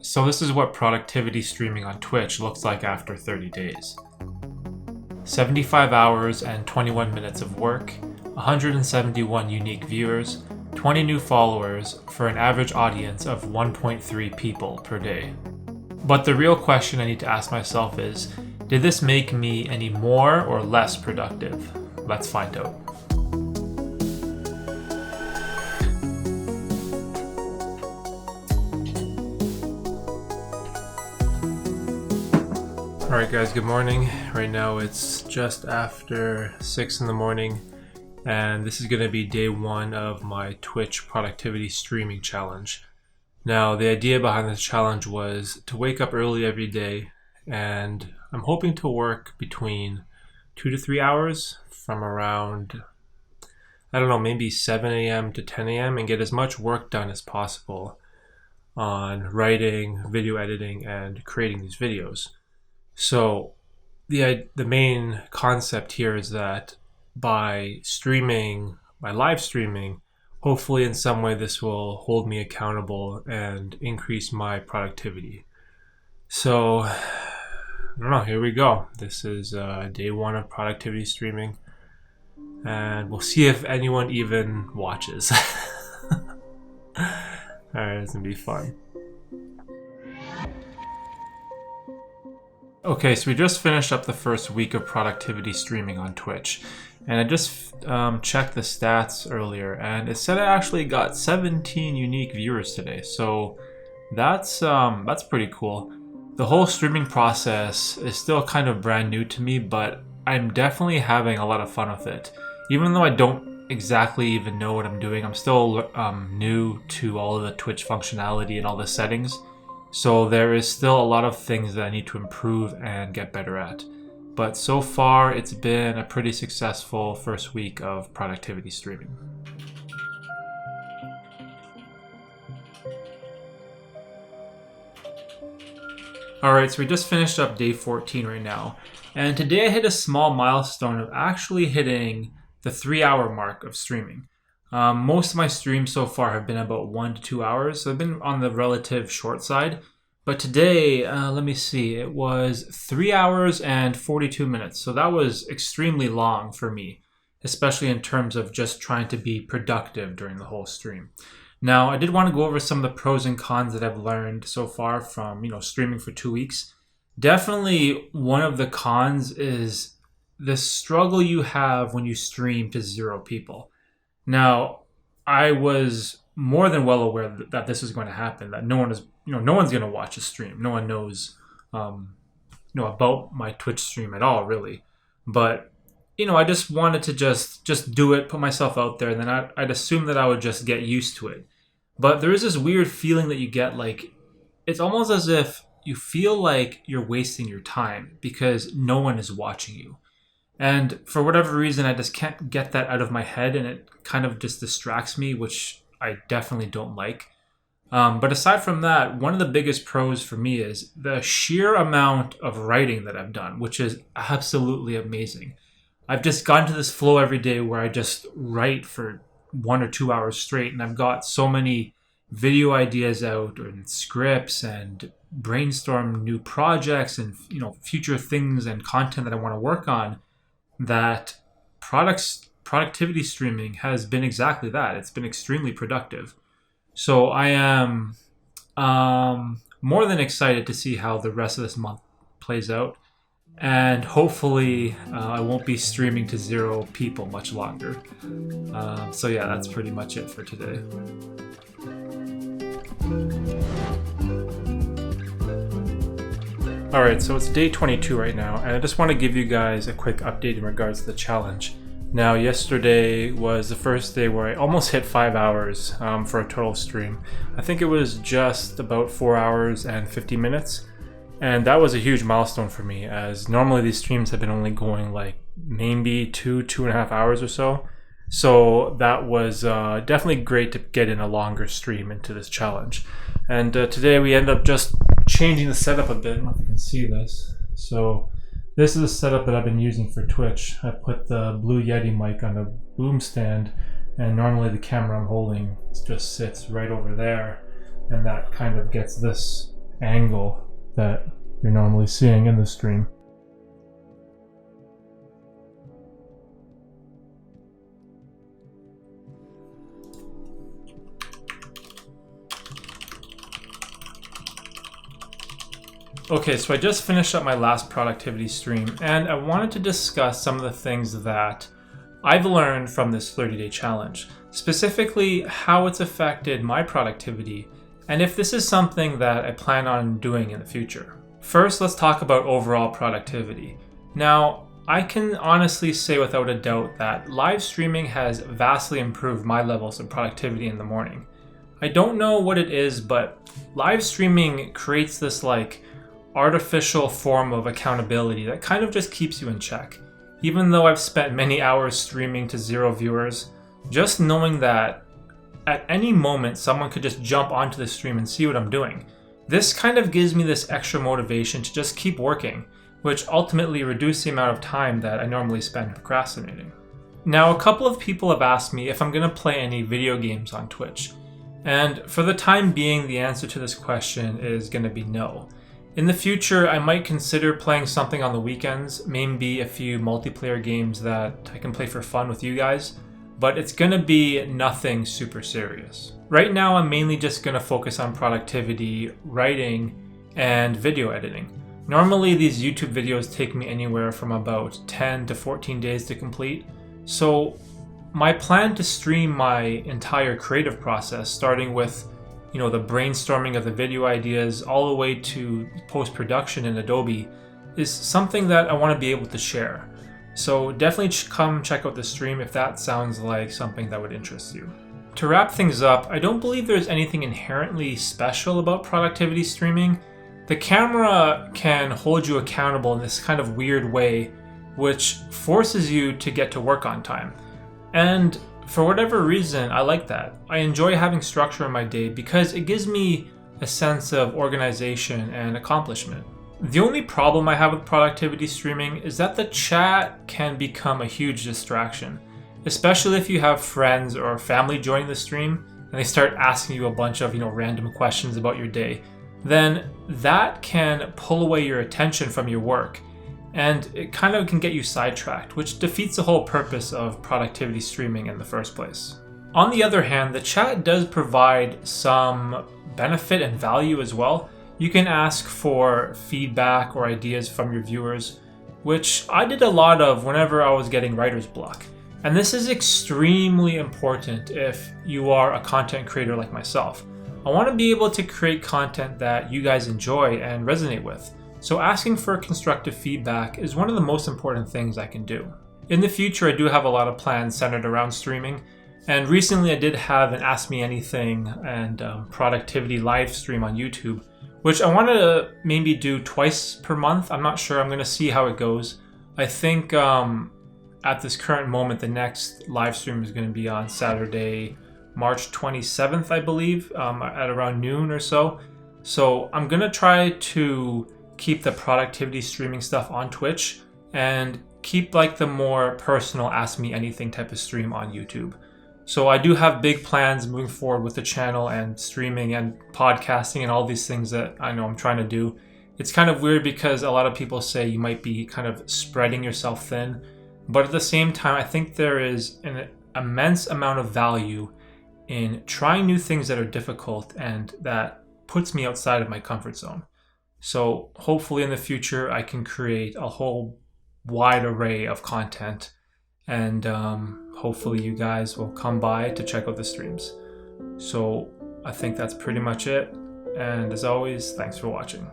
So this is what productivity streaming on Twitch looks like after 30 days. 75 hours and 21 minutes of work, 171 unique viewers, 20 new followers for an average audience of 1.3 people per day. But the real question I need to ask myself is, did this make me any more or less productive? Let's find out. Alright guys, good morning. Right now it's just after 6 in the morning and this is going to be day 1 of my Twitch productivity streaming challenge. Now the idea behind this challenge was to wake up early every day, and I'm hoping to work between 2 to 3 hours from around, I don't know, maybe 7 a.m. to 10 a.m. and get as much work done as possible on writing, video editing, and creating these videos. So the main concept here is that by live streaming, hopefully in some way this will hold me accountable and increase my productivity. So I don't know, here we go. This is day 1 of productivity streaming and we'll see if anyone even watches. Alright, it's gonna be fun. Okay, so we just finished up the first week of productivity streaming on Twitch, and I just checked the stats earlier, and it said I actually got 17 unique viewers today, so that's pretty cool. The whole streaming process is still kind of brand new to me, but I'm definitely having a lot of fun with it. Even though I don't exactly even know what I'm doing, I'm still new to all of the Twitch functionality and all the settings. So there is still a lot of things that I need to improve and get better at. But so far, it's been a pretty successful first week of productivity streaming. Alright, so we just finished up day 14 right now. And today I hit a small milestone of actually hitting the 3-hour mark of streaming. Most of my streams so far have been about 1 to 2 hours, so I've been on the relative short side. But today, let me see, it was 3 hours and 42 minutes, so that was extremely long for me, especially in terms of just trying to be productive during the whole stream. Now, I did want to go over some of the pros and cons that I've learned so far from, streaming for 2 weeks. Definitely one of the cons is the struggle you have when you stream to 0 people. Now, I was more than well aware that this is going to happen, that no one's going to watch a stream. No one knows, about my Twitch stream at all, really. But, I just wanted to just do it, put myself out there, and then I'd assume that I would just get used to it. But there is this weird feeling that you get, like, it's almost as if you feel like you're wasting your time because no one is watching you. And for whatever reason, I just can't get that out of my head, and it kind of just distracts me, which I definitely don't like. But aside from that, one of the biggest pros for me is the sheer amount of writing that I've done, which is absolutely amazing. I've just gotten to this flow every day where I just write for 1 or 2 hours straight, and I've got so many video ideas out and scripts and brainstorm new projects and future things and content that I want to work on, that productivity streaming has been exactly that. It's been extremely productive. So I am more than excited to see how the rest of this month plays out. And hopefully I won't be streaming to 0 people much longer. So yeah, that's pretty much it for today. Alright, so it's day 22 right now, and I just want to give you guys a quick update in regards to the challenge. Now, yesterday was the first day where I almost hit 5 hours for a total stream. I think it was just about 4 hours and 50 minutes, and that was a huge milestone for me, as normally these streams have been only going like maybe 2.5 hours or so. So that was definitely great to get in a longer stream into this challenge. And today we end up just changing the setup a bit. I don't know if you can see this. So this is the setup that I've been using for Twitch. I put the Blue Yeti mic on a boom stand, and normally the camera I'm holding just sits right over there, and that kind of gets this angle that you're normally seeing in the stream. Okay, so I just finished up my last productivity stream, and I wanted to discuss some of the things that I've learned from this 30-day challenge, specifically how it's affected my productivity, and if this is something that I plan on doing in the future. First, let's talk about overall productivity. Now, I can honestly say without a doubt that live streaming has vastly improved my levels of productivity in the morning. I don't know what it is, but live streaming creates this artificial form of accountability that kind of just keeps you in check. Even though I've spent many hours streaming to 0 viewers, just knowing that at any moment someone could just jump onto the stream and see what I'm doing, this kind of gives me this extra motivation to just keep working, which ultimately reduces the amount of time that I normally spend procrastinating. Now, a couple of people have asked me if I'm going to play any video games on Twitch, and for the time being, the answer to this question is going to be no. In the future, I might consider playing something on the weekends, maybe a few multiplayer games that I can play for fun with you guys, but it's gonna be nothing super serious. Right now, I'm mainly just gonna focus on productivity, writing, and video editing. Normally, these YouTube videos take me anywhere from about 10 to 14 days to complete, so my plan to stream my entire creative process, starting with the brainstorming of the video ideas all the way to post-production in Adobe, is something that I want to be able to share. So definitely come check out the stream if that sounds like something that would interest you. To wrap things up, I don't believe there's anything inherently special about productivity streaming. The camera can hold you accountable in this kind of weird way, which forces you to get to work on time. And for whatever reason, I like that. I enjoy having structure in my day because it gives me a sense of organization and accomplishment. The only problem I have with productivity streaming is that the chat can become a huge distraction, especially if you have friends or family joining the stream and they start asking you a bunch of random questions about your day. Then that can pull away your attention from your work, and it kind of can get you sidetracked, which defeats the whole purpose of productivity streaming in the first place. On the other hand, the chat does provide some benefit and value as well. You can ask for feedback or ideas from your viewers, which I did a lot of whenever I was getting writer's block. And this is extremely important if you are a content creator like myself. I want to be able to create content that you guys enjoy and resonate with. So asking for constructive feedback is one of the most important things I can do. In the future, I do have a lot of plans centered around streaming, and recently I did have an Ask Me Anything and productivity live stream on YouTube, which I want to maybe do twice per month. I'm not sure. I'm going to see how it goes. I think at this current moment, the next live stream is going to be on Saturday, March 27th, I believe, at around noon or so. So I'm going to try to keep the productivity streaming stuff on Twitch and keep the more personal Ask Me Anything type of stream on YouTube. So I do have big plans moving forward with the channel and streaming and podcasting and all these things that I know I'm trying to do. It's kind of weird because a lot of people say you might be kind of spreading yourself thin, but at the same time, I think there is an immense amount of value in trying new things that are difficult and that puts me outside of my comfort zone. So hopefully in the future, I can create a whole wide array of content, and hopefully you guys will come by to check out the streams. So I think that's pretty much it. And as always, thanks for watching.